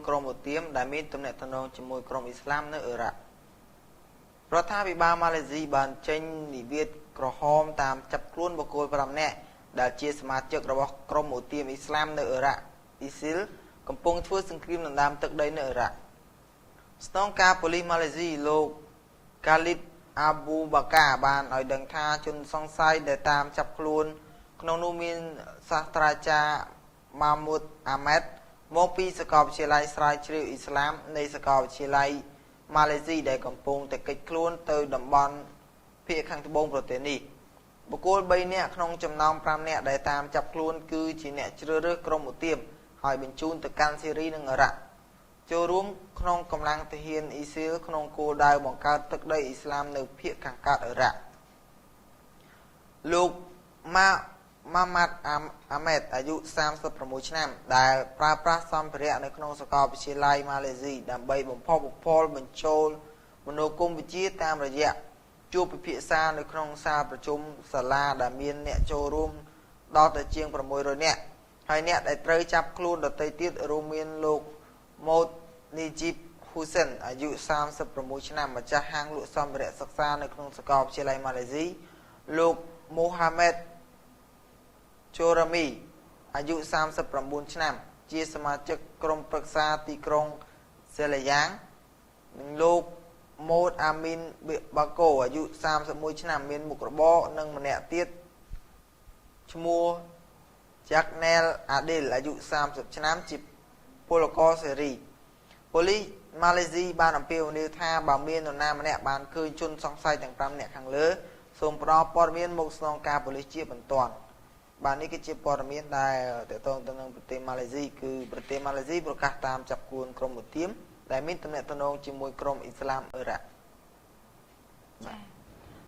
ក្រុមឧទាមដែលមានទំនាក់ទំនងជាមួយក្រុមអ៊ីស្លាមនៅអ៊ឺរ៉ាក់រដ្ឋាភិបាលម៉ាឡេស៊ីបានចេញនិវាទក្រហមតាមចាប់ខ្លួនបុគ្គល5នាក់ដែលជាសមាជិករបស់ក្រុមឧទាមអ៊ីស្លាមនៅអ៊ឺរ៉ាក់អ៊ីស៊ីលកំពុងធ្វើសង្គ្រាមដណ្ដើមទឹកដីនៅអ៊ឺរ៉ាក់ស្នងការប៉ូលីសម៉ាឡេស៊ីលោកកាលីតអាប៊ូបាកាបានឲ្យដឹងថាជនសង្ស័យដែលតាមចាប់ខ្លួនក្នុងនោះមានសាស្ត្រាចារ្យម៉ាមូតអាម៉ែតមកពីសាកលវិទ្យាល័យស្រាវជ្រាវអ៊ីស្លាមនៃសាកលវិទ្យាល័យម៉ាឡេស៊ីដែលកំពុងតែកិច្ចខ្លួនទៅតំបន់ភាគខាងត្បូងប្រទេសនេះបុគ្គល3នាក់ក្នុងចំណោម5នាក់ដែលតាមចាប់ខ្លួនគឺជាអ្នកជ្រើសរើសក្រុមឧទាមហើយបញ្ជូនទៅកាន់ស៊េរីនិងអ៊ឺរ៉ាក់ចូលរួមក្នុងកម្លាំងទាហានអ៊ីស៊ីលក្នុងគោលដៅបង្កើតទឹកដីអ៊ីស្លាមនៅភាគខាងកើតអ៊ឺរ៉ាក់លោកម៉ាម៉ាត់អាម៉ែតអាយុ36ឆ្នាំដែលប្រើប្រាស់សម្ភារៈនៅក្នុងសាកលវិទ្យាល័យម៉ាឡេស៊ីដើម្បីបំផុសបំផុលបញ្ចូលមនោគមវិជ្ជាតាមរយៈជួបពិភាក្សានៅក្នុងសាលប្រជុំសាលាដែលមានអ្នកចូលរួមដល់ទៅជាង600នាក់ហើយអ្នកដែលត្រូវចាប់ខ្លួនដទៃទៀតរួមមានលោកម៉ូតនីជីបហ៊ូសិនអាយុ36ឆ្នាំម្ចាស់ហាងលក់សម្ភារៈសិក្សានៅក្នុងសាកលវិទ្យាល័យម៉ាឡេស៊ីលោកមូហាម៉ែតជូរ៉ាមីអាយុ39ឆ្នាំជាសមាជិកក្រុមប្រឹក្សាទីក្រុងសេឡាយ៉ាងនិងលោកម៉ូតអាមីនបាកូអាយុ31ឆ្នាំមានមុខរបរនិងម្នាក់ទៀតឈ្មោះយ៉ាក់ណែលអាឌីលអាយុ30ឆ្នាំជាពលករសេរីប៉ូលីសម៉ាឡេស៊ីបានអំពាវនាវថាបើមាននរណាម្នាក់បានឃើញជនសង្ស័យទាំង5នាក់ខាងលើសូមផ្ដល់ព័ត៌មានមកស្នងការប៉ូលីសជាបន្ទាន់បាទនេះគឺជាព័ត៌មានដែលតកតងទៅនឹងប្រទេសម៉ាឡេស៊ីគឺប្រទេសម៉ាឡេស៊ីប្រកាសតាមចាប់ខ្លួនក្រុមឧទាមដែលមានទំនាក់ទំនងជាមួយក្រុមអ៊ីស្លាមអ៊ឺរ៉ាក់